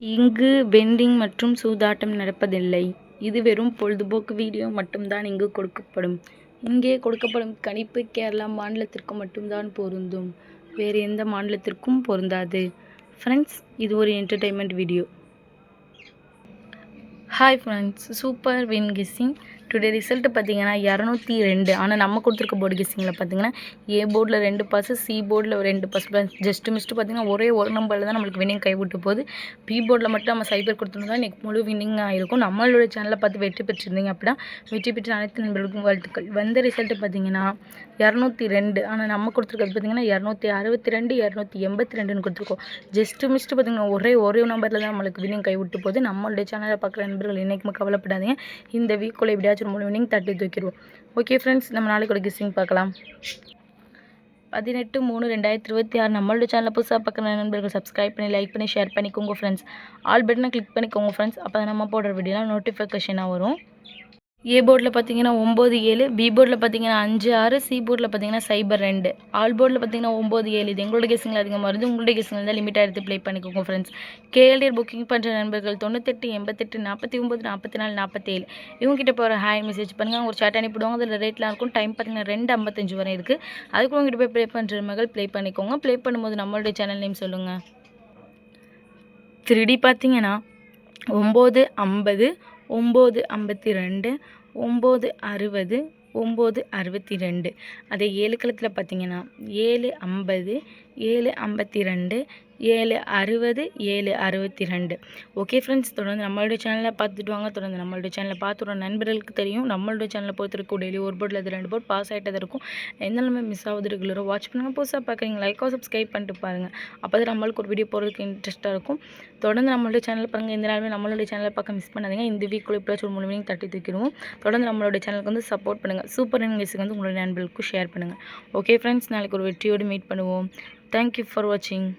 இங்கு வெண்டிங் மற்றும் சூதாட்டம் நடப்பதில்லை. இது வெறும் பொழுதுபோக்கு வீடியோ மட்டும்தான் இங்கு கொடுக்கப்படும். இங்கே கொடுக்கப்படும் கணிப்பு கேரளா மாநிலத்திற்கு மட்டும்தான் பொருந்தும். வேறு எந்த மாநிலத்திற்கும் பொருந்தாது. ஃப்ரெண்ட்ஸ், இது ஒரு entertainment video. Hi friends, super win guessing. Today result பார்த்தீங்கன்னா 202. ஆனால் நம்ம கொடுத்துருக்க போர்டு கெஸ்ஸிங்கில் பார்த்தீங்கன்னா ஏ போர்டில் 2 பாஸு, சி போர்டில் 2 பாஸ் ஜஸ்ட்டு மிஸ்ட்டு பார்த்தீங்கன்னா ஒரே ஒரு நம்பரில் தான் நம்மளுக்கு வின்னிங் கைவிட்டு போகுது. பி போர்டில் மட்டும் நம்ம சைபர் கொடுத்துருந்தா இன்றைக்கி முழு வின்னிங்காக இருக்கும். நம்மளோட சேனலை பார்த்து வெற்றி பெற்றிருந்தீங்க அப்படின்னா வெற்றி பெற்ற அனைத்து நண்பர்களுக்கும் வாழ்த்துக்கள். வந்த ரிசல்ட்டு பார்த்தீங்கன்னா 202. ஆனால் நம்ம கொடுத்துருக்கிறது பார்த்தீங்கன்னா 262, 282ன்னு கொடுத்துருக்கோம். ஜஸ்ட்டு மிஸ்ட்டு பார்த்தீங்கன்னா ஒரே நம்பரில் தான் நம்மளுக்கு வின்னிங் கைவிட்டு போகுது. நம்மளுடைய சேனலை பார்க்குற நண்பர்கள் என்றைக்குமே கவலைப்படாதீங்க. இந்த வீக்குள்ளே எப்படியாச்சும் முழு வின்னிங் தட்டி தூக்கிடுவோம். ஓகே ஃப்ரெண்ட்ஸ், நம்ம நாளைக்கு ஒரு கெஸ்ஸிங் பார்க்கலாம். 18/3/2026. நம்மளோட சேனலை புதுசாக பார்க்குற நண்பர்கள் சப்ஸ்கிரைப் பண்ணி லைக் பண்ணி ஷேர் பண்ணிக்கோங்க ஃப்ரெண்ட்ஸ். ஆல் பட்டனை கிளிக் பண்ணிக்கோங்க ஃப்ரெண்ட்ஸ். அப்போ தான் நம்ம போடுற வீடியோலாம் நோட்டிஃபிகேஷனாக வரும். ஏ போர்டில் பார்த்தீங்கன்னா 9-7, பி போர்டில் பார்த்தீங்கன்னா 5-6, சி போர்டில் பார்த்தீங்கன்னா 0-2, ஆல் போர்டில் பார்த்தீங்கன்னா 9-7. இது எங்களோட கெஸ்ஸிங்கில் அதிகமாக வருது. உங்களோட கெஸ்ஸிங்கில் தான் லிமிட்டாக எடுத்து ப்ளே பண்ணிக்கோங்க ஃப்ரெண்ட்ஸ். கேஎல்டிஆர் புக்கிங் பண்ணுற நண்பர்கள் 98 88 49 44 47 இவங்ககிட்ட போகிற ஹாய் மெசேஜ் பண்ணுங்கள். அவங்க ஒரு சேட் அனுப்பிடுவாங்க. அதில் ரேட்லாம் இருக்கும். டைம் பார்த்தீங்கன்னா 2:55 வரை இருக்குது. அதுக்கு உங்ககிட்ட போய் ப்ளே பண்ணுற மகள் ப்ளே பண்ணிக்கோங்க. ப்ளே பண்ணும்போது நம்மளுடைய சேனல் நேம் சொல்லுங்கள். 3D பார்த்தீங்கன்னா 9:50, 9:52, 9:60, 9:62. அதே 7 கலத்தில் பார்த்தீங்கன்னா 7:50, 7:52, 7:60, 7:62. ஓகே ஃப்ரெண்ட்ஸ், தொடர்ந்து நம்மளுடைய சேனலை பார்த்துட்டு வாங்க. தொடர்ந்து நம்மளுடைய சேனலை பார்த்துற நண்பர்களுக்கு தெரியும். நம்மளுடைய சேனலை பொறுத்திருக்கும் டெய்லி ஒரு போர்டில் 2 போர்ட் பாஸ் ஆகிட்டது இருக்கும். எந்த நிலைமை மிஸ் ஆகுது ரெகுலராக வாட்ச் பண்ணுங்கள். புதுசாக பார்க்குறீங்க லைக்கோ சப்ஸ்கிரைப் பண்ணிட்டு பாருங்கள். அப்போ தான் நம்மளுக்கு ஒரு வீடியோ போகிறதுக்கு இன்ட்ரெஸ்ட்டாக இருக்கும். தொடர்ந்து நம்மளுடைய சேனல் பாருங்கள். இந்த நாளுமே நம்மளுடைய சேனலை பார்க்க மிஸ் பண்ணாதீங்க. இந்த வீக்குள்ளே எப்படியாச்சும் ஒரு 3 வின்னிங் தட்டி தூக்கிடுவோம். தொடர்ந்து நம்மளுடைய சேனலுக்கு வந்து சப்போர்ட் பண்ணுங்கள். சூப்பர் இன்கேஸுக்கு வந்து உங்களுடைய நண்பர்களுக்கும் ஷேர் பண்ணுங்கள். ஓகே ஃப்ரெண்ட்ஸ், நாளைக்கு ஒரு வெற்றியோடு மீட் பண்ணுவோம். தேங்க்யூ ஃபார் வாட்சிங்.